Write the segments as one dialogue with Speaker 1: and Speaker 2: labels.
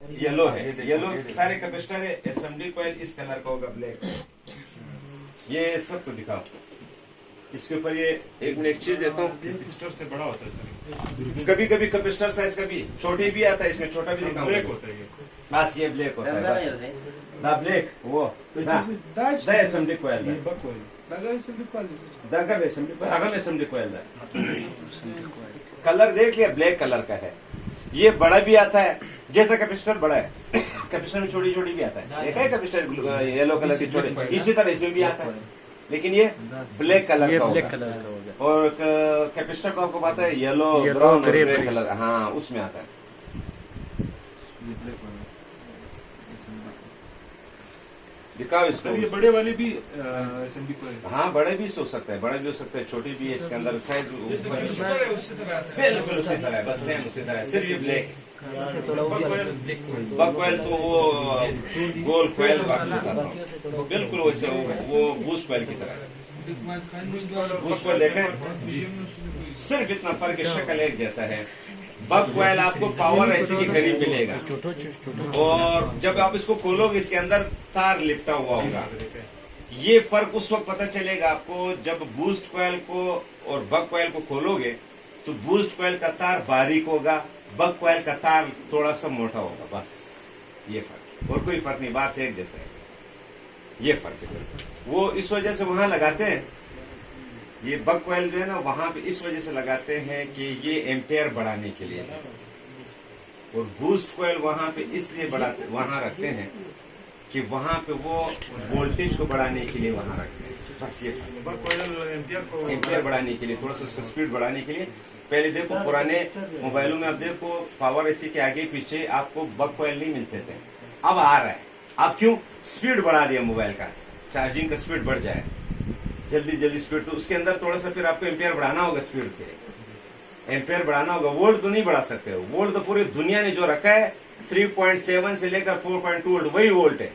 Speaker 1: Yellow है, yellow सारे capacitor है। एसएमडी कॉइल इस कलर का होगा, ब्लैक। ये सबको दिखाओ। इसके ऊपर ये एक चीज देता हूँ,
Speaker 2: कैपेसिटर से बड़ा होता है सर।
Speaker 1: कभी कभी कैपेसिटर साइज का भी छोटे भी आता है, इसमें छोटा भी दिखाऊंगा।
Speaker 2: ब्लैक होता है ये।
Speaker 1: बस ये ब्लैक होता है, बस दा ब्लैक वो दा एसएमडी कॉइल दा एसएमडी कॉइल अगर एसएमडी कॉइल कलर देख लिया, ब्लैक कलर का है। ये बड़ा भी आता है, जैसा कैपेसिटर बड़ा है कैपेसिटर में छोटी छोटी भी आता है। देखा है कैपेसिटर येलो कलर की छोटी, इसी तरह इसमें भी आता है, लेकिन ये ब्लैक कलर का होगा। और कैपेसिटर को आपको पता है येलो, ब्राउन, ग्रे कलर, हाँ उसमें आता है। दिखाओ इसको।
Speaker 2: ये बड़े वाले भी एसएमडी को है।
Speaker 1: हाँ बड़े भी हो सकता है, बड़े भी हो सकता है, छोटे भी है। इसके अंदर साइज बिल्कुल उसी तरह है, बस सेम उसी तरह है, सिर्फ ये ब्लैक। बक कॉइल तो वो गोल कॉइल बिल्कुल वैसे वो बूस्ट कॉइल की तरह है। बूस्ट कॉइल देखें, सिर्फ इतना फर्क है, शक्ल एक जैसा है। बक कॉइल आपको पावर ऐसी के करीब मिलेगा, और जब आप इसको खोलोगे इसके अंदर तार लिपटा हुआ होगा। ये फर्क उस वक्त पता चलेगा आपको जब बूस्ट कॉइल को और बक कॉइल को खोलोगे, तो बूस्ट कॉइल का तार बारीक होगा, बक कॉइल का तार थोड़ा सा मोटा होगा, बस ये फर्क, और कोई फर्क नहीं, बाहर से एक जैसा है। ये फर्क है सर, वो इस वजह से वहां लगाते हैं। ये बक कॉइल जो है ना वहां पे इस वजह से लगाते हैं कि ये एम्पेयर बढ़ाने के लिए, और बूस्ट कॉइल वहां पे इसलिए बढ़ाते वहां रखते हैं कि वहां पे वो वोल्टेज को बढ़ाने के लिए वहां रखते हैं, बस ये एम्पेयर बढ़ाने के लिए, थोड़ा सा उसका स्पीड बढ़ाने के लिए। पहले देखो पुराने मोबाइलों में, अब देखो पावर एसी के आगे पीछे आपको बक कॉइल नहीं मिलते थे, अब आ रहा है। अब क्यों? स्पीड बढ़ा दिया मोबाइल का, चार्जिंग का स्पीड बढ़ जाए, जल्दी जल्दी स्पीड, तो उसके अंदर थोड़ा सा फिर आपको एम्पेयर बढ़ाना होगा, स्पीड के एम्पेयर बढ़ाना होगा। वोल्ट तो नहीं बढ़ा सकते हो, वोल्ट तो पूरी दुनिया ने जो रखा है 3.7 से लेकर 4.2 वोल्ट, वही वोल्ट है।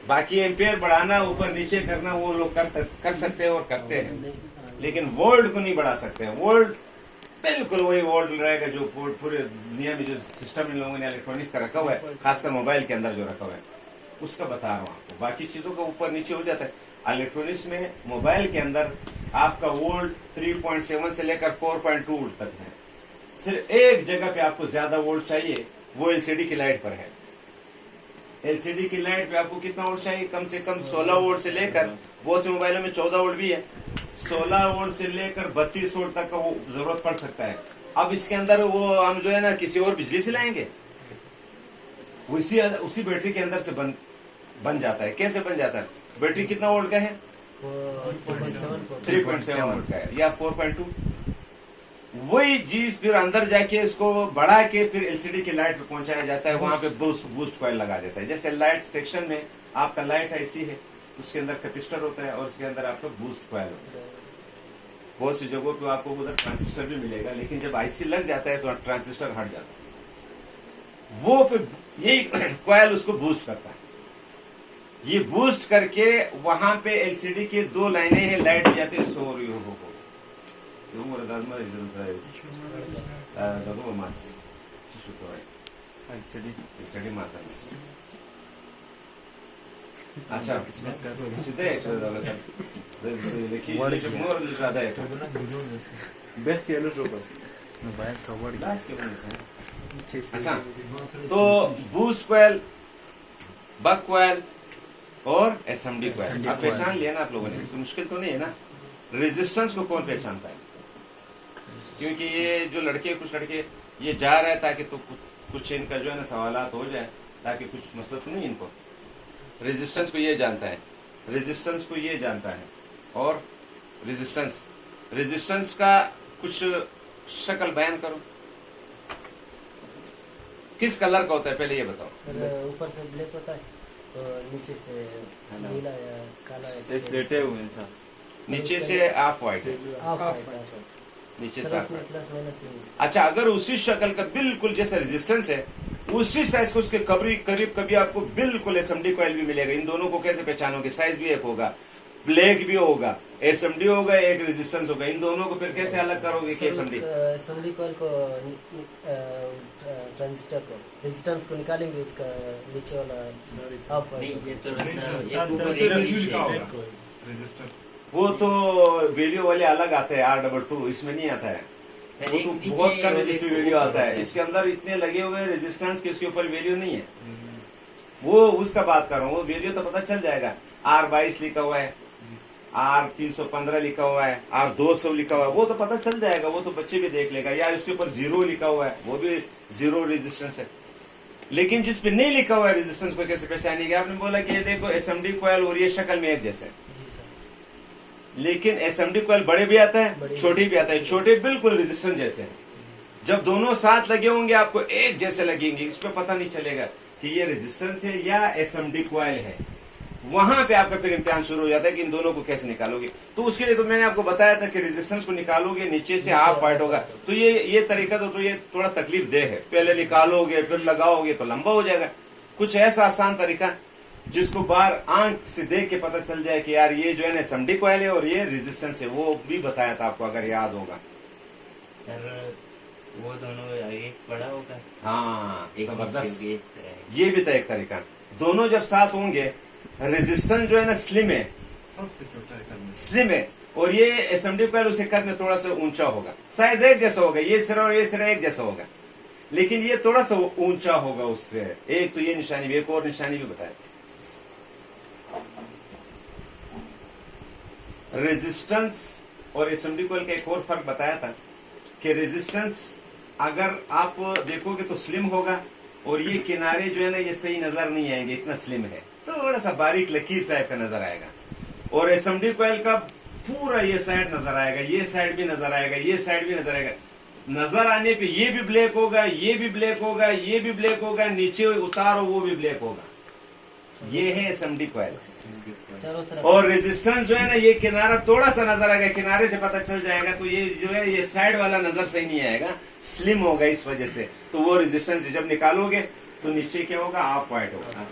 Speaker 1: बाकी एम्पेयर बढ़ाना, ऊपर नीचे करना, वो लोग कर सकते हैं और करते हैं, लेकिन वोल्ट को नहीं बढ़ा सकते। वोल्ट बिल्कुल वही वोल्ट रहेगा जो पूरे दुनिया में जो सिस्टम इन लोगों ने इलेक्ट्रॉनिक्स का रखा हुआ है, खासकर मोबाइल के अंदर जो रखा हुआ है, उसका बता रहा हूँ आपको। बाकी चीजों का ऊपर नीचे हो जाता है। इलेक्ट्रॉनिक्स में मोबाइल के अंदर आपका वोल्ट 3.7 से लेकर 4.2 वोल्ट तक है। सिर्फ एक जगह पे आपको ज्यादा वोल्ट चाहिए, वो एलसीडी की लाइट पर है। एलसीडी की लाइट पे आपको कितना वोल्ट चाहिए? कम से कम 16 वोल्ट से लेकर, बहुत से मोबाइलों में 14 वोल्ट भी है, 16 वोल्ट से लेकर 32 वोल्ट तक का वो जरूरत पड़ सकता है। अब इसके अंदर वो हम जो है ना किसी और बिजली से लाएंगे, उसी बैटरी के अंदर से बन जाता है। कैसे बन जाता है? बैटरी कितना वोल्ट का है? 3.7 वोल्ट का है, या 4.2। वही चीज फिर अंदर जाके इसको बढ़ा के फिर एलसीडी की लाइट पे पहुंचाया जाता है, वहां पे बूस्ट कॉइल लगा देता है। जैसे लाइट सेक्शन में आपका लाइट ऐसी है, उसके अंदर कैपेसिटर होता है और उसके अंदर आपका बूस्ट कॉइल होता है। बहुत सी जगहों पे आपको उधर ट्रांजिस्टर भी मिलेगा, लेकिन जब आईसी लग जाता है तो ट्रांजिस्टर हट जाता है। वो फिर यही कॉइल उसको बूस्ट करता है। ये बूस्ट करके वहां पे एलसीडी की 2 लाइनें हैं, लाइट भी जाती है, सो रही हो अच्छा सीधे अच्छा, तो बूस्ट कॉइल, बक कॉइल और एसएमडी कॉइल आप पहचान लिया ना आप लोगों ने, तो मुश्किल तो नहीं है ना। रेजिस्टेंस को कौन पहचानता है? क्योंकि ये जो लड़के, कुछ लड़के ये जा रहे हैं ताकि तो कुछ इनका जो है ना सवालात हो जाए, ताकि कुछ मसला तो नहीं इनको। रेजिस्टेंस को ये जानता है, रेजिस्टेंस को ये जानता है, और रेजिस्टेंस का कुछ शक्ल बयान करो। किस कलर का होता है पहले ये बताओ।
Speaker 3: ऊपर से ब्लैक होता है और नीचे से नीला या काला,
Speaker 1: लेटे हुए हैं, नीचे से ऑफ व्हाइट है, नीचे से ऑफ व्हाइट। अच्छा, अगर उसी शक्ल का बिल्कुल जैसा रेजिस्टेंस है, उसी साइज को उसके करीब कभी आपको बिल्कुल एसएमडी कॉइल भी मिलेगा। इन दोनों को कैसे पहचानोगे? साइज भी एक होगा, ब्लैक भी होगा, एसएमडी होगा, एक रेजिस्टेंस होगा, इन दोनों को फिर कैसे अलग करोगे कि एसएमडी?
Speaker 3: एसएमडी कॉइल को ट्रांजिस्टर को रेजिस्टेंस को निकालेंगे, उसका नीचे वाला ऑफ
Speaker 4: नहीं, ये तो
Speaker 2: नहीं सर,
Speaker 4: एक
Speaker 2: सर,
Speaker 4: ऊपर
Speaker 2: उसपे
Speaker 4: एक
Speaker 2: वैल्यू
Speaker 4: नीचे।
Speaker 2: लिखा होगा रेजिस्टर।
Speaker 1: वो तो वैल्यू वाले अलग आते हैं, R22 इसमें नहीं आता है।
Speaker 4: सर,
Speaker 1: वो
Speaker 4: एक
Speaker 1: तो
Speaker 4: नीचे
Speaker 1: बहुत कम है
Speaker 4: और
Speaker 1: जिसमें
Speaker 4: एक
Speaker 1: वीडियो
Speaker 4: ऊपर
Speaker 1: आता है।
Speaker 4: होता
Speaker 1: इसके अंदर इतने लगे हुए हैं रेजिस्टेंस के, उसके ऊपर वैल्यू नहीं है। वो उसका बात कर रहा हूँ, वो वैल्यू तो पता चल जाएगा। R22 लिखा हुआ है, R315 लिखा हुआ है, R200 लिखा हुआ है, वो तो पता चल जाएगा, वो तो बच्चे भी देख लेगा। या उसके ऊपर 0 लिखा हुआ है, वो भी 0 रेजिस्टेंस है। लेकिन जिस पे नहीं लिखा हुआ है रेजिस्टेंस को कैसे पहचानेंगे? आपने बोला कि ये देखो एसएमडी कॉइल और ये शक्ल में एक जैसे,
Speaker 3: जी सर।
Speaker 1: लेकिन एसएमडी कॉइल बड़े भी आता है,
Speaker 3: बड़े
Speaker 1: छोटे भी आता है। छोटे बिल्कुल रेजिस्टेंस जैसे हैं। जब दोनों साथ लगे होंगे आपको एक जैसे लगेंगे, इस पे पता नहीं चलेगा कि ये रेजिस्टेंस है या एसएमडी कॉइल है। वहां पे आपका फिर इम्तिहान शुरू हो जाता है कि इन दोनों को कैसे निकालोगे। तो उसके लिए तो मैंने आपको बताया था कि रेजिस्टेंस को निकालोगे, नीचे से हाफ वाइट होगा। तो ये तरीका तो ये थोड़ा तकलीफ दे है। पहले निकालोगे फिर लगाओगे तो लंबा हो जाएगा। कुछ ऐसा आसान तरीका जिसको बाहर आंख से देख के पता चल जाए कि यार ये जो है ना एसएमडी कॉइल है और ये रेजिस्टेंस है, वो भी बताया था आपको, अगर याद होगा।
Speaker 4: सर वो दोनों एक बड़ा होगा,
Speaker 1: हाँ
Speaker 4: एक
Speaker 1: जबरदस्त।
Speaker 4: नीचे होगी, इस तरह।
Speaker 1: ये भी था एक तरीका। दोनों जब साथ होंगे, रेजिस्टेंस जो है ना स्लिम है,
Speaker 2: सबसे छोटा है करने।
Speaker 1: स्लिम है, और ये एसएमडी कॉइल उसे कद में थोड़ा सा ऊंचा होगा। साइज एक जैसा होगा, ये सिरा और ये सिरा एक जैसा होगा, लेकिन ये थोड़ा सा ऊंचा होगा उससे। एक तो ये निशानी भी, एक और निशानी भी बताया। रेजिस्टेंस और एसएमडी कॉइल का एक और फर्क बताया था कि रेजिस्टेंस अगर आप देखोगे तो स्लिम होगा, और ये किनारे जो है ना ये सही नजर नहीं आएंगे, इतना स्लिम है, थोड़ा सा बारीक लकीर टाइप का नजर आएगा। और एसएमडी कॉइल का पूरा ये साइड नजर आएगा, ये साइड भी नजर आएगा, ये साइड भी नजर आएगा। नजर आने पे ये भी ब्लैक होगा, ये भी ब्लैक होगा, ये भी ब्लैक होगा, नीचे उतारो वो भी ब्लैक होगा। ये है एसएमडी कॉइल।
Speaker 3: चारों तरफ
Speaker 1: और रेजिस्टेंस जो है ना ये किनारा थोड़ा सा नजर आएगा, किनारे से पता चल जाएगा। तो ये जो है ये साइड वाला नजर सही नहीं आएगा, स्लिम होगा इस वजह से। तो वो रेजिस्टेंस जब निकालोगे तो नीचे क्या होगा, ऑफ व्हाइट होगा।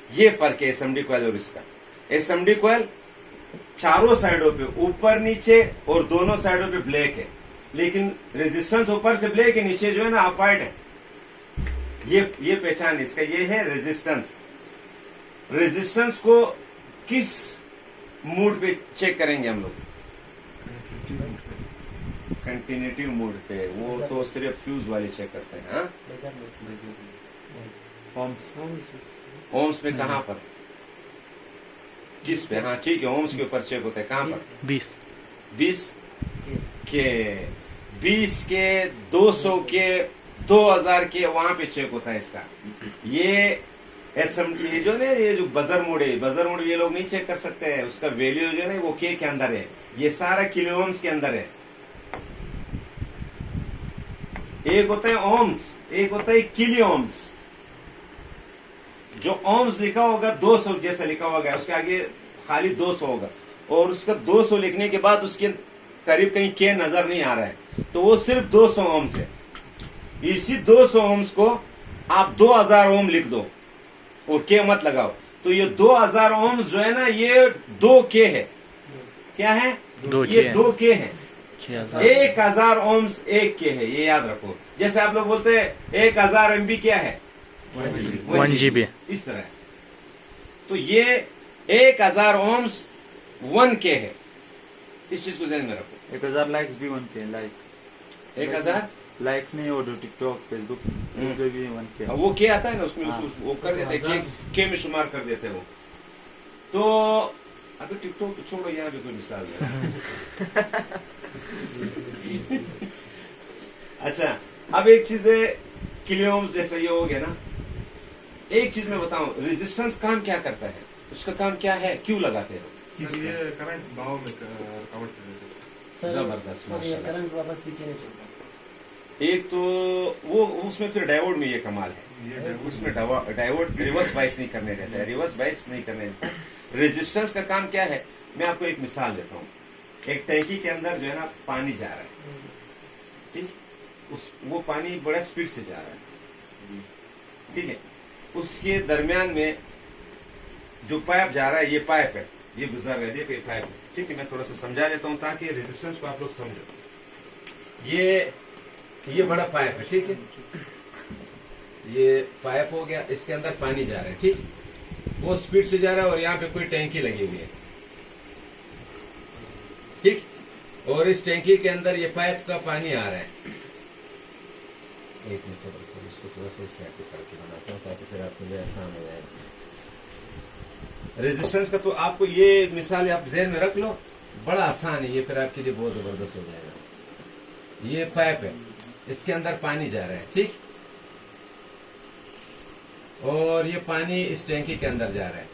Speaker 1: ये फर्क है एसएमडी कॉइल और इसका। एसएमडी कॉइल चारों साइडों पे ऊपर नीचे और दोनों साइडों पे ब्लैक है, लेकिन रेजिस्टेंस ऊपर से ब्लैक है, नीचे जो है ना ऑफ व्हाइट है। ये पहचान इसका, ये है रेजिस्टेंस। रेजिस्टेंस को किस मूड पे चेक करेंगे हम लोग? कंटिन्यूटी मूड पे। वो तो सिर्फ फ्यूज वाले चेक करते हैं। हाँ, ओम्स में कहाँ पर, किस पे? हाँ ठीक है, ओम्स के ऊपर चेक होता है। कहाँ पर? 20 के, 20 के, 200 के, 2000 के, वहां पे चेक होता है इसका। ये एसएमडी जो ना, ये जो बजर मोड है, बजर मोड ये लोग नहीं चेक कर सकते हैं। उसका वैल्यू जो है ना वो के अंदर है, ये सारा किलो ओम्स के अंदर है। एक होता है ओम्स, एक होता है किलो ओम्स। जो ओम्स लिखा होगा 200 जैसा लिखा होगा, उसके आगे खाली 200 होगा, और उसका 200 लिखने के बाद उसके करीब कहीं के नजर नहीं आ रहा है, तो वो सिर्फ 200 ओम्स है। इसी 200 ओम्स को आप 2000 ओम लिख दो और के मत लगाओ, तो ये 2000 ओम्स जो है ना ये 2 के है। क्या है? ये 2 के है। 1000 ओम्स 1 के है, ये याद रखो। जैसे आप लोग बोलते हैं 1000 MB क्या है? 1 GB। इस तरह। तो ये 1000 ओम्स 1 के है, इस चीज को ध्यान में रखो।
Speaker 5: 1000 लाइक्स भी 1 के लाइक
Speaker 1: 1000
Speaker 5: लाइक्स नहीं, और टिकटॉक फेसबुक पे भी 1 के।
Speaker 1: वो के आता है ना उसमें,
Speaker 5: हाँ।
Speaker 1: वो कर देते हैं, के में शुमार कर देते हैं वो। तो अभी टिकटॉक छोड़ो, यहाँ भी कोई मिसाल दे। अच्छा, अब एक चीज है, किलोम्स जैसा ये हो गया ना। एक चीज मैं बताऊं, रेजिस्टेंस काम क्या करता है, उसका काम क्या है, क्यों लगाते हो?
Speaker 2: ये करंट भाव में कवर कर देते।
Speaker 3: सर,
Speaker 1: जबरदस्त,
Speaker 3: सर ये
Speaker 1: माशाल्लाह।
Speaker 3: करंट वापस पीछे नहीं चलता।
Speaker 1: एक तो वो उसमें फिर डायोड में ये कमाल है,
Speaker 2: ये डायोड
Speaker 1: उसमें डायोड रिवर्स बाइस नहीं करने देता है, रिवर्स बाइस नहीं करने देता। रेजिस्टेंस का काम क्या है, मैं आपको एक मिसाल देता हूँ। एक टैंकी के अंदर जो है ना पानी जा रहा है, ठीक, वो पानी बड़ा स्पीड से जा रहा है, ठीक है। उसके दरमियान में जो पाइप जा रहा है, ये पाइप है, ये गुजर रहे देखो ये पाइप, ठीक है। मैं थोड़ा सा समझा देता हूँ ताकि रेजिस्टेंस को आप लोग समझो। ये बड़ा पाइप है, ठीक है। ये पाइप हो गया, इसके अंदर पानी जा रहा है, ठीक। वो स्पीड से जा रहा है और यहाँ पे कोई टैंकी लगी हुई है, ठीक। और इस टैंकी के अंदर ये पाइप का पानी आ रहा है। एक मिनट सब्र, इसको थोड़ा सा सेट करके बनाता हूँ ताकि फिर आपके लिए आसान हो जाएगा। रेजिस्टेंस का तो आपको ये मिसाल आप ज़हन में रख लो, बड़ा आसान है ये, फिर आपके लिए बहुत जबरदस्त हो जाएगा। ये पाइप है, इसके अंदर पानी जा रहा है, ठीक। और ये पानी इस टैंकी के अंदर जा रहा है,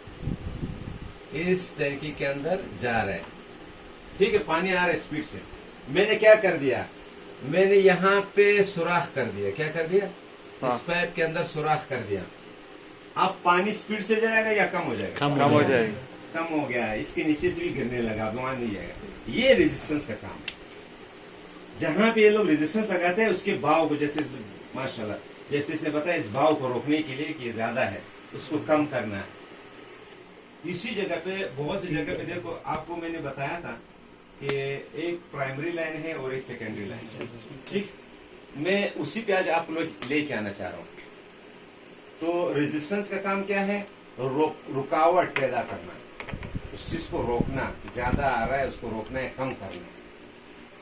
Speaker 1: इस टैंकी के अंदर जा रहा है, ठीक है। पानी आ रहा है स्पीड से। मैंने क्या कर दिया, मैंने यहाँ पे सुराख कर दिया। क्या कर दिया?
Speaker 5: हाँ।
Speaker 1: इस पाइप के अंदर सुराख कर दिया। अब पानी स्पीड से जाएगा या कम हो जाएगा?
Speaker 5: कम हो जाएगा।
Speaker 1: कम हो गया है, इसके नीचे से भी गिरने लगा, अब वहां नहीं जाएगा। ये रेजिस्टेंस का काम है। जहां पे ये लोग रेजिस्टेंस लगाते हैं उसके भाव को, जैसे माशाल्लाह जैसे इसने बताया, इस भाव को रोकने के लिए कि ये ज्यादा है उसको कम करना है। इसी जगह पे बहुत सी जगह पे देखो, आपको मैंने बताया था कि एक प्राइमरी लाइन है और एक सेकेंडरी लाइन है, ठीक। मैं उसी पे आज आप लोग लेके आना चाह रहा हूँ। तो रेजिस्टेंस का काम क्या है? रुकावट पैदा करना, उस चीज को रोकना, ज्यादा आ रहा है उसको रोकना है, कम करना है।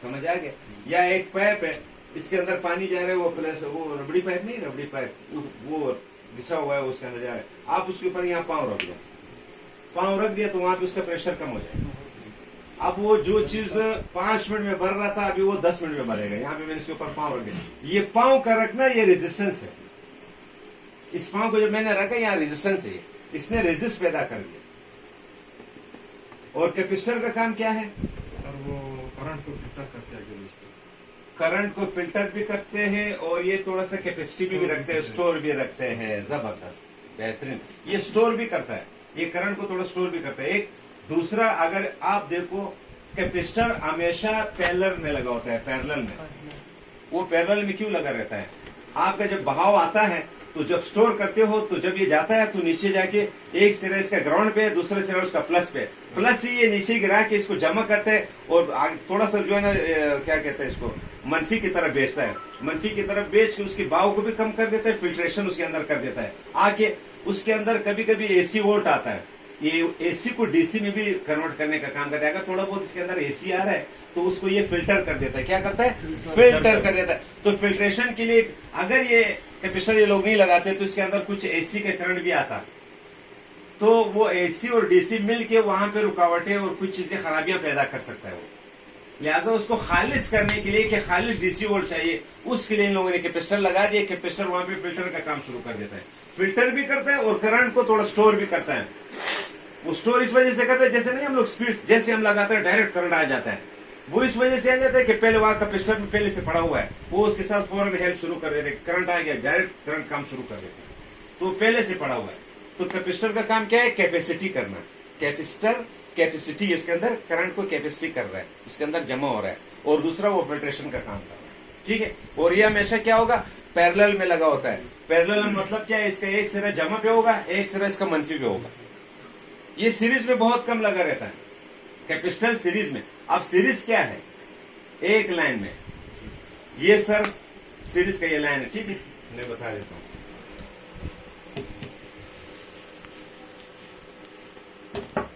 Speaker 1: समझ आ गया? या एक पाइप है, इसके अंदर पानी जा रहा है, वो प्लस वो रबड़ी पाइप नहीं, रबड़ी पाइप वो बिछा हुआ है, उसके अंदर जा रहा है। आप उसके ऊपर यहाँ पाँव रख दिया, पाँव रख दिया तो वहां पे उसका प्रेशर कम हो जाएगा। अब वो जो चीज 5 मिनट में भर रहा था, अभी वो 10 मिनट में भरेगा। यहाँ पे मैंने इसके ऊपर पाँव रख दिया। ये पाँव का रखना, ये रेजिस्टेंस है। इस पाँव को जब मैंने रखा, यहाँ रेजिस्टेंस है, इसने रेजिस्ट पैदा कर दिया। और कैपेसिटर का काम क्या है?
Speaker 2: सर वो करंट को फिल्टर करते हैं,
Speaker 1: करंट को फिल्टर भी करते हैं और ये थोड़ा सा कैपेसिटी भी रखते हैं, स्टोर भी रखते हैं। जबरदस्त, बेहतरीन। ये स्टोर भी करता है, ये करंट को थोड़ा स्टोर भी करता है। एक दूसरा, अगर आप देखो, कैपेसिटर हमेशा पैरेलल में लगा होता है। पैरेलल में, वो पैरेलल में क्यों लगा रहता है? आपका जब बहाव आता है तो जब स्टोर करते हो, तो जब ये जाता है तो नीचे जाके एक सिरा इसका ग्राउंड पे है, दूसरे सिरा उसका प्लस पे। प्लस से ये नीचे गिरा के इसको जमा करता है और थोड़ा सा जो है ना, क्या कहते हैं इसको, मनफी की तरफ बेचता है। मनफी की तरफ बेच के उसके भाव को भी कम कर देता है, फिल्ट्रेशन उसके अंदर कर देता है। आके उसके अंदर कभी कभी एसी वोल्ट आता है, ये एसी को डीसी में भी कन्वर्ट करने का काम करता है। अगर थोड़ा बहुत इसके अंदर एसी आ रहा है तो उसको ये फिल्टर कर देता है। क्या करता है? फिल्टर कर देता है। तो फिल्ट्रेशन के लिए अगर ये कैपेसिटर ये लोग नहीं लगाते तो इसके अंदर कुछ एसी का करंट भी आता, तो वो एसी और डीसी मिलके वहां पे रुकावटें और कुछ चीजें खराबियां पैदा कर सकता है वो। लिहाजा उसको खालिज करने के लिए कि खालिज डीसी वोल्ट चाहिए, उसके लिए इन लोगों ने कैपेसिटर लगा दिया। कैपेसिटर वहां पे फिल्टर का काम शुरू कर देता है, फिल्टर भी करता है और करंट को थोड़ा स्टोर भी करता है। वो स्टोर इस वजह से करता है, जैसे नहीं हम लोग स्पीड जैसे हम लगाते हैं डायरेक्ट करंट आ जाता है, वो इस वजह से आ जाता है कि पहले वहां कैपेसिटर में पहले से पड़ा हुआ है, वो उसके साथ फौरन हेल्प शुरू कर देते, करंट आ गया डायरेक्ट करंट काम शुरू कर देते, तो पहले से पड़ा हुआ है। तो कैपेसिटर का काम क्या है? कैपेसिटी करना। कैपेसिटर कैपेसिटी, इसके अंदर करंट को कैपेसिटी कर रहा है, उसके अंदर जमा हो रहा है। और दूसरा वो फिल्ट्रेशन का काम कर रहा है, ठीक है। और ये हमेशा क्या होगा? पैरेलल में लगा होता है। पैरेलल में मतलब क्या है? इसका एक सिरा जमा पे होगा, एक सिरा इसका मनफी पे होगा। ये सीरीज में बहुत कम लगा रहता है, कैपेसिटर सीरीज में। अब सीरीज क्या है? एक लाइन में, ये सर सीरीज का ये लाइन है, ठीक है। मैं बता देता हूं।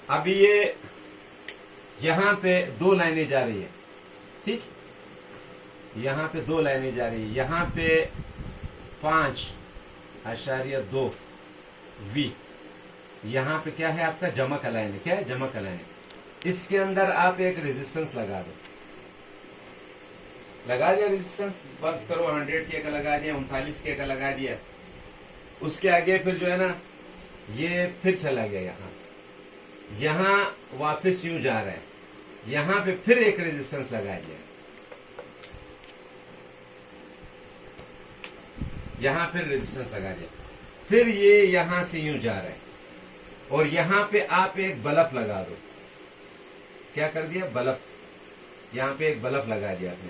Speaker 1: अभी ये यहां पे 2 लाइनें जा रही है, ठीक। यहां पे 2 लाइनें जा रही है, यहां पे 5.2 V। यहां पे क्या है? आपका जमा का लाइन है। क्या है? जमा का लाइन है। इसके अंदर आप एक रेजिस्टेंस लगा दो, लगा दिया रेजिस्टेंस, फर्ज करो 100 के का लगा दिया, 39 के का लगा दिया। उसके आगे फिर जो है ना, ये फिर चला गया यहां वापस यूं जा रहा है, यहां पे फिर एक रेजिस्टेंस लगा दिया, यहां फिर रेजिस्टेंस लगा दिया, फिर ये यहां से यूं जा रहा है और यहां पे आप एक बल्ब लगा दो। क्या कर दिया? बल्ब। यहां पे एक बल्ब लगा दिया आपने।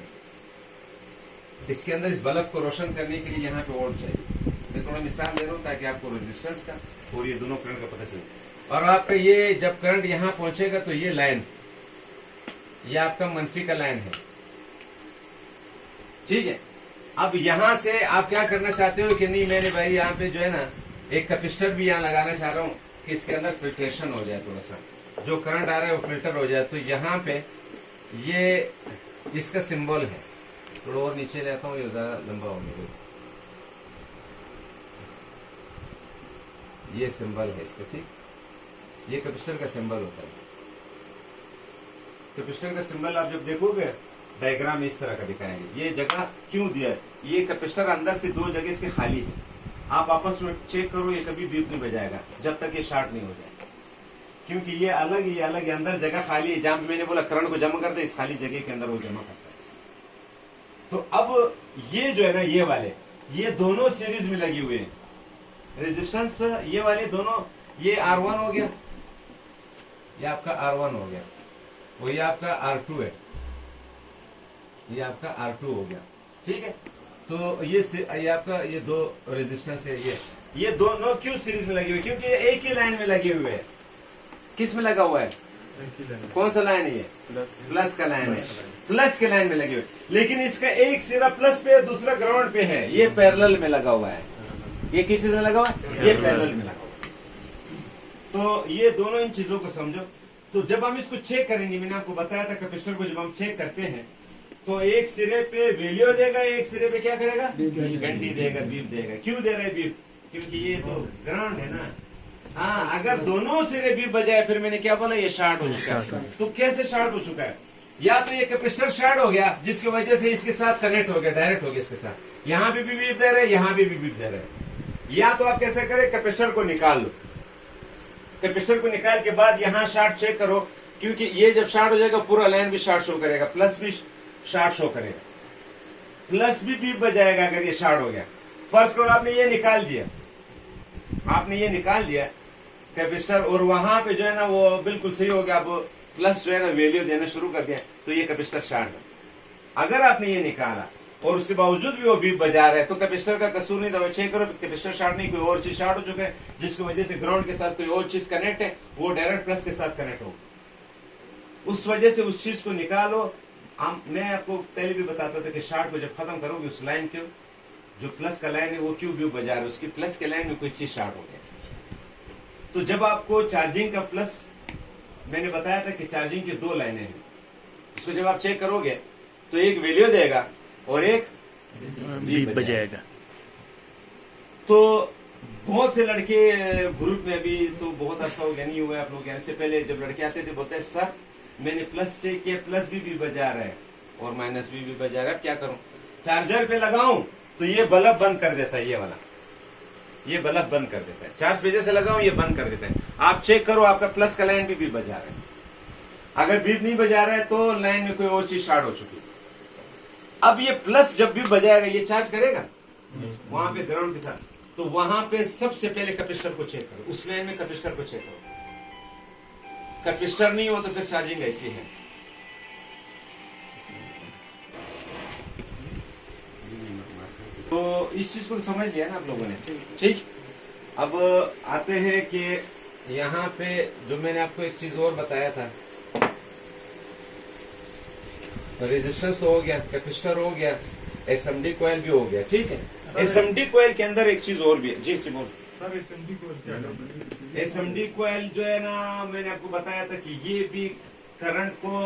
Speaker 1: इसके अंदर इस बल्ब को रोशन करने के लिए यहाँ पे वोल्ट चाहिए। मैं थोड़ा मिसाल दे रहा हूँ ताकि आपको रेजिस्टेंस का और ये दोनों करंट का पता चले।
Speaker 6: और आपका ये जब करंट यहां पहुंचेगा तो ये लाइन, ये आपका मनफी का लाइन है, ठीक है। अब यहां से आप क्या करना चाहते हो कि नहीं, मैंने भाई यहाँ पे जो है ना एक कैपेसिटर भी यहाँ लगाना चाह रहा हूँ कि इसके अंदर फिल्ट्रेशन हो जाए, थोड़ा सा जो करंट आ रहा है वो फिल्टर हो जाए। तो यहाँ पे ये इसका सिंबल है, थोड़ा और नीचे लेता हूँ, ये ज्यादा लंबा हो गया, ये सिंबल है इसका, ठीक। ये कैपेसिटर का सिंबल होता है। कैपेसिटर का सिंबल आप जब देखोगे डायग्राम इस तरह का दिखाएंगे। ये जगह क्यों दिया है, ये कैपेसिटर अंदर से दो जगह इसके खाली है, आप आपस में चेक करो, ये कभी बीप नहीं बजाएगा जब तक ये शॉर्ट नहीं हो जाए, क्योंकि ये अलग है, अंदर जगह खाली है। जहां मैंने बोला करंट को जमा कर दे, इस खाली जगह के अंदर वो जमा करता है। तो अब ये जो है ना, ये वाले ये दोनों सीरीज में लगी हुए हैं रेजिस्टेंस, ये वाले दोनों, ये R1 हो गया, ये आपका R1 हो गया, और ये आपका R2 है, ये आपका R2 हो गया, ठीक है। तो ये आपका ये दो रेजिस्टेंस है, ये दोनों क्यों सीरीज में लगे हुए, क्योंकि ये एक ही लाइन में लगे हुए हैं। किस में लगा हुआ है, कौन सा लाइन है, ये प्लस का लाइन है, प्लस के लाइन में लगे हुए, लेकिन इसका एक सिरा प्लस पे है, दूसरा ग्राउंड पे है, ये पैरेलल में लगा हुआ है। ये किस चीज में लगा हुआ है, ये पैरेलल में लगा हुआ है। तो ये दोनों इन चीजों को समझो। तो जब हम इसको चेक करेंगे, मैंने आपको बताया था कैपेसिटर को जब हम चेक करते हैं तो एक सिरे पे वैल्यू देगा, एक सिरे पे क्या करेगा, घंटी देगा, बीप देगा। क्यों दे रहा है बीप, क्योंकि ये तो ग्राउंड है ना। हाँ, अगर दोनों सिरे बीप बजाए, फिर मैंने क्या बोला, ये शॉर्ट हो चुका है। तो कैसे शॉर्ट हो चुका है, या तो ये कैपेसिटर शॉर्ट हो गया जिसकी वजह से इसके साथ कनेक्ट हो गया, डायरेक्ट हो गया इसके साथ, यहाँ भी बीप दे रहे, यहाँ भी बीप दे रहे। या तो आप कैसे करें, कैपेसिटर को निकाल लो, कैपेसिटर को निकाल के बाद यहाँ शॉर्ट चेक करो, क्योंकि ये जब शॉर्ट हो जाएगा पूरा लाइन भी शॉर्ट शो करेगा, प्लस भी शॉर्ट शो करेगा, प्लस भी बीप बजाएगा अगर ये शॉर्ट हो गया। फर्स्ट करो आपने ये निकाल दिया, आपने ये निकाल दिया कैपेसिटर, और वहां पे जो है ना वो बिल्कुल सही हो गया, अब प्लस जो है ना वैल्यू देना शुरू कर दिया, तो ये कैपेसिटर शॉर्ट है। अगर आपने ये निकाला और उसके बावजूद भी वो बीप बजा रहा है, तो कैपेसिटर का कसूर नहीं था। चेक करो कैपेसिटर शॉर्ट नहीं, कोई और चीज शॉर्ट हो चुका है, जिसकी वजह से ग्राउंड के साथ कोई और चीज कनेक्ट है, वो डायरेक्ट प्लस के साथ कनेक्ट हो, उस वजह से उस चीज को निकालो। मैं आपको पहले भी बताता था कि शॉर्ट को जब खत्म करोगे, उस लाइन के जो प्लस का लाइन है वो क्यों बीप बजा रहा है, उसकी प्लस के लाइन में कोई चीज शॉर्ट हो गया। तो जब आपको चार्जिंग का प्लस, मैंने बताया था कि चार्जिंग की दो लाइनें हैं, उसको जब आप चेक करोगे तो एक वैल्यू देगा और एक बीप बजाएगा। तो बहुत से लड़के ग्रुप में अभी तो बहुत अरसा हो गया, नहीं हुआ आप लोग, इससे पहले जब लड़के आते थे बोलते हैं सर मैंने प्लस चेक किया, प्लस भी बजा रहा है और माइनस भी बजा रहा है, अब क्या करूं, चार्जर पे लगाऊं तो ये बल्ब बंद कर देता है, ये वाला ये बल्ब बंद कर देता है, चार्ज पे जैसे लगाऊं ये बंद कर देता है। आप चेक करो आपका प्लस का लाइन भी बजा रहा है, अगर बीप नहीं बजा रहा है तो लाइन में कोई और चीज शॉर्ट हो चुकी है। अब ये प्लस जब भी बजाएगा ये चार्ज करेगा वहां पे ग्राउंड के साथ, तो वहां पे सबसे पहले कैपेसिटर को चेक करो, उस लाइन में कैपेसिटर को चेक करो, कैपेसिटर नहीं हो तो फिर चार्जिंग ऐसी है। तो इस चीज को समझ लिया ना आप लोगों ने, ठीक। अब आते हैं कि यहाँ पे जो मैंने आपको एक चीज और बताया था, रेजिस्टेंस तो हो गया, कैपेसिटर हो गया, एसएमडी कॉइल भी हो गया, ठीक है। एसएमडी कॉइल के अंदर एक चीज और भी है, जी बोल
Speaker 2: सर। एसएमडी कॉइल क्या है?
Speaker 6: एसएमडी कॉइल जो है ना, मैंने आपको बताया था कि ये भी करंट को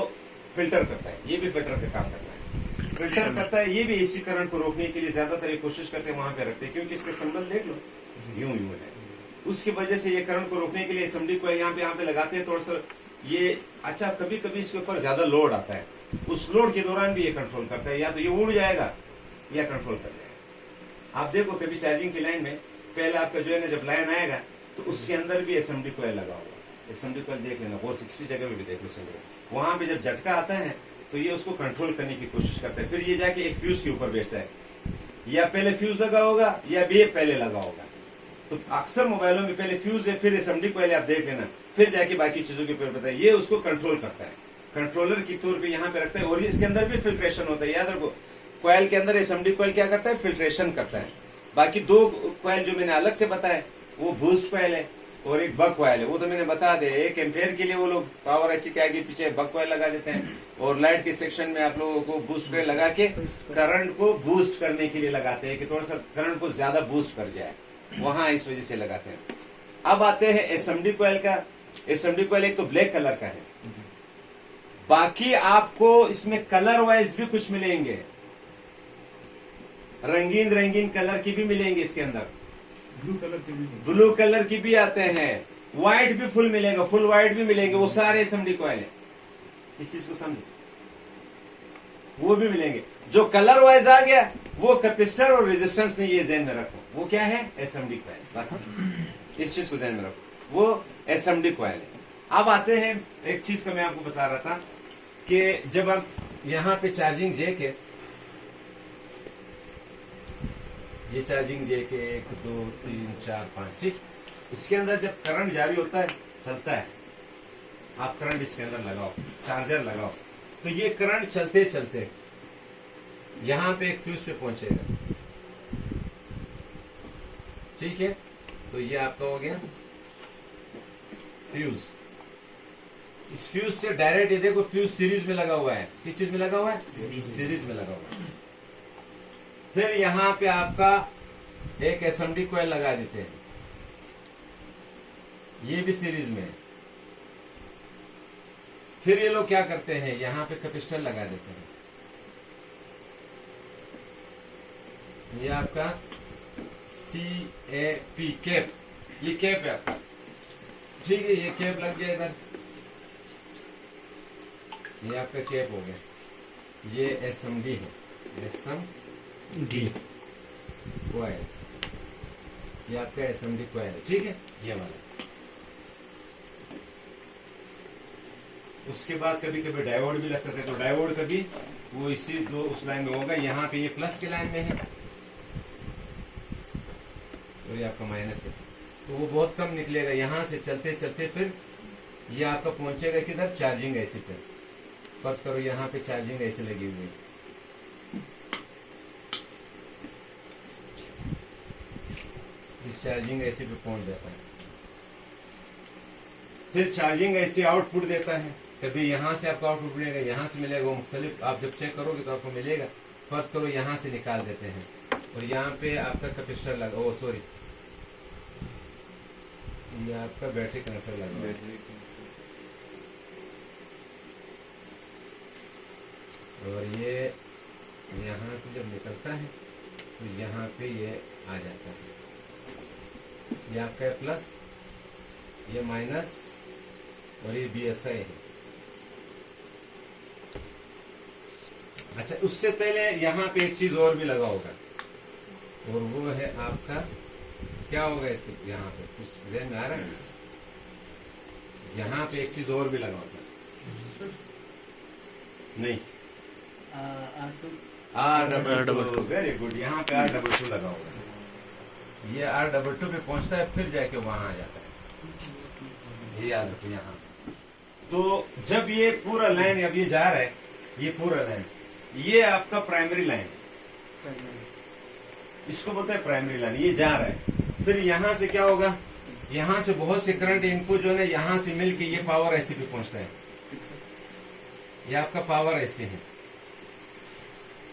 Speaker 6: फिल्टर करता है, ये भी फिल्टर का काम करता है, फिल्टर करता है, ये भी एसी करंट को रोकने के लिए ज्यादातर ये कोशिश करते हैं वहां पे रखते हैं, क्योंकि इसका सिंबल देख लो यूं है, उसकी वजह से ये करंट को रोकने के लिए एसएमडी कॉइल यहाँ पे लगाते हैं थोड़ा सा ये। अच्छा, कभी कभी इसके ऊपर ज्यादा लोड आता है, उस लोड के दौरान भी ये कंट्रोल करता है, या तो ये उड़ जाएगा या कंट्रोल कर जाएगा। आप देखो कभी चार्जिंग की लाइन में पहले आपका जो है ना जब लाइन आएगा तो उसके अंदर भी एसएमडी कॉइल लगा होगा, एसएमडी कॉइल देख लेना, और किसी जगह में भी देख लो, वहां पे जब झटका आता है तो ये उसको कंट्रोल करने की कोशिश करता है, फिर ये जाके एक फ्यूज के ऊपर बेचता है, या पहले फ्यूज लगा होगा या बेब पहले लगा होगा। तो अक्सर मोबाइलों में पहले फ्यूज है फिर एसएमडी कॉइल, आप देख लेना, फिर जाके बाकी चीजों के ऊपर बताए, ये उसको कंट्रोल करता है, कंट्रोलर की तौर पे यहाँ पे रखता है। और इसके अंदर भी फिल्ट्रेशन होता है, याद रखो कॉइल के अंदर एसएमडी कॉइल क्या करता है, फिल्ट्रेशन करता है। बाकी दो कॉइल जो मैंने अलग से बताया वो बूस्ट कॉइल है,
Speaker 1: और एक बक कॉइल है, वो तो मैंने बता दिया। 1 एम्पेयर के लिए वो लोग पावर ऐसी के आगे पीछे बक कॉइल लगा देते हैं, और लाइट के सेक्शन में आप लोगों को बूस्ट कॉइल लगा के करंट को बूस्ट करने के लिए लगाते हैं कि थोड़ा सा करंट को ज्यादा बूस्ट कर जाए, वहां इस वजह से लगाते हैं। अब आते हैं एसएमडी कॉइल का। एसएमडी कॉइल एक तो ब्लैक कलर का है, बाकी आपको इसमें कलर वाइज भी कुछ मिलेंगे, रंगीन रंगीन कलर की भी मिलेंगे इसके अंदर, ब्लू कलर की भी आते हैं, व्हाइट भी फुल मिलेगा, फुल व्हाइट भी मिलेंगे, वो सारे एसएमडी कॉइल है। इस चीज को समझो, वो भी मिलेंगे। जो कलर वाइज आ गया वो कैपेसिटर और रेजिस्टेंस नहीं, ये ध्यान में रखो, वो क्या है? SMD coil. बस इस चीज को ध्यान में रखो, वो एसएमडी कॉइल है। अब आते हैं एक चीज का मैं आपको बता रहा था कि जब आप यहां पे चार्जिंग जैक है, ये चार्जिंग जैक है 1 2 3 4 5, ठीक। इसके अंदर जब करंट जारी होता है, चलता है, आप करंट इसके अंदर लगाओ, चार्जर लगाओ, तो ये करंट चलते चलते यहां पे एक फ्यूज पे पहुंचेगा, ठीक है। तो ये आपका हो गया फ्यूज। इस फ्यूज से डायरेक्ट ये देखो फ्यूज सीरीज में लगा हुआ है। किस चीज में लगा हुआ है? सीरीज में लगा हुआ है। फिर यहां पे आपका एक एसएमडी कॉइल लगा देते हैं, ये भी सीरीज में है। फिर ये लोग क्या करते हैं, यहां पे कैपेसिटर लगा देते हैं। ये आपका CAP कैप, ये कैप है आपका, ठीक है। ये कैप लग गया इधर, ये आपका कैप हो गया। ये एसएमडी है, एसएमडी कॉइल, ये आपका एसएमडी कॉइल है, ठीक है, ये वाला। उसके बाद कभी कभी डायोड भी लग सकता है, तो डायोड कभी वो इसी दो उस लाइन में होगा। यहाँ पे ये प्लस की लाइन में है और ये आपका माइनस है, तो वो बहुत कम निकलेगा। यहाँ से चलते चलते फिर ये आपका पहुंचेगा किधर? चार्जिंग ऐसी पे। फर्ज करो यहाँ पे चार्जिंग ऐसी लगी हुई है, इस चार्जिंग ऐसी पे पहुंच जाता है। फिर चार्जिंग ऐसी आउटपुट देता है, कभी यहाँ से आपका आउटपुट मिलेगा, यहाँ से मिलेगा, वो मुख्तलिफ आप जब चेक करोगे तो आपको मिलेगा। फर्स्ट करो यहाँ से निकाल देते हैं, और यहाँ पे आपका कैपेसिटर लगा, ओ सॉरी, ये आपका बैटरी कनेक्टर लगा, और ये यहाँ से जब निकलता है तो यहाँ पे ये आ जाता है। ये आपका प्लस, ये माइनस, और ये BSI है। अच्छा, उससे पहले यहाँ पे एक चीज और भी लगा होगा, और वो है आपका, क्या होगा इसके यहाँ पे, कुछ ध्यान में आ रहा है? यहाँ पे एक चीज और भी लगा होगा, नहीं, R22, वेरी गुड, यहाँ पे R22 लगा होगा। ये R22 पे पहुंचता है, फिर जाके वहां आ जाता है, ये याद रखो। यहाँ तो जब ये पूरा लाइन अब ये जा रहा है, ये पूरा लाइन, ये आपका प्राइमरी लाइन, इसको बोलते हैं प्राइमरी लाइन, ये जा रहा है। फिर यहां से क्या होगा, यहां से बहुत से करंट इनपुट जो है ना, यहां से मिलके ये पावर ऐसी पे पहुंचता है। ये आपका पावर ऐसे है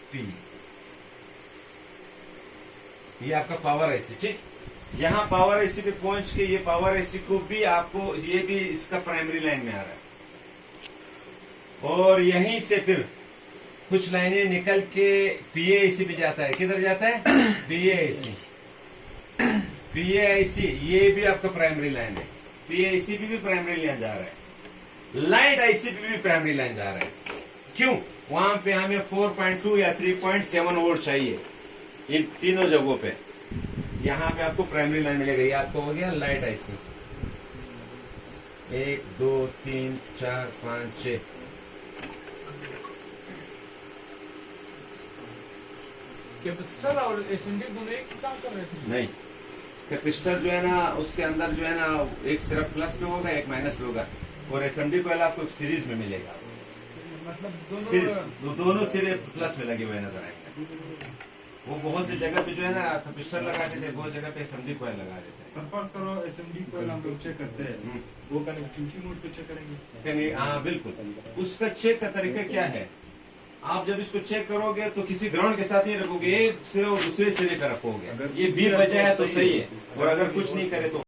Speaker 1: P, ये आपका पावर ऐसी, ठीक। यहाँ पावर ऐसी पे पहुंच के ये पावर ऐसी को भी आपको, ये भी इसका प्राइमरी लाइन में आ रहा है, और यहीं से फिर कुछ लाइनें निकल के PAIC पे जाता है। किधर जाता है? PAIC, PAIC, ये भी आपका प्राइमरी लाइन है। PAIC भी प्राइमरी लाइन जा रहा है, लाइट IC भी प्राइमरी लाइन जा रहा है। क्यों? वहां पे हमें 4.2 या 3.7 वोल्ट चाहिए इन तीनों जगहों पे। यहाँ पे आपको प्राइमरी लाइन मिलेगा। ये आपको हो गया लाइट IC, 1 2 3 4 5 6।
Speaker 2: कैपेसिटर और एसएमडी दोनों एक ही काम कर रहे थे?
Speaker 1: नहीं, कैपेसिटर जो है ना, उसके अंदर जो है ना, एक सिर्फ प्लस पे होगा, एक माइनस पे होगा, और एसएमडी कॉइल आपको सीरीज में मिलेगा।
Speaker 2: मतलब
Speaker 1: दोनों सीरीज प्लस में लगे हुए नजर आएंगे। वो बहुत सी जगह पे जो है ना कपिस्टर लगाते थे, बहुत जगह पे एसएमडी कॉइल लगा देते हैं।
Speaker 2: सरफास करो एसएमडी को हम लोग चेक करते हैं, वो कनेक्टिविटी मोड पे चेक करेंगे।
Speaker 1: हाँ बिल्कुल, उसका चेक का तरीका क्या है, आप जब इसको चेक करोगे तो किसी ग्राउंड के साथ नहीं रखोगे, एक सिरे और दूसरे सिरे पे रखोगे।
Speaker 2: अगर
Speaker 1: ये बीट बजाया तो सही है, और अगर कुछ नहीं करे तो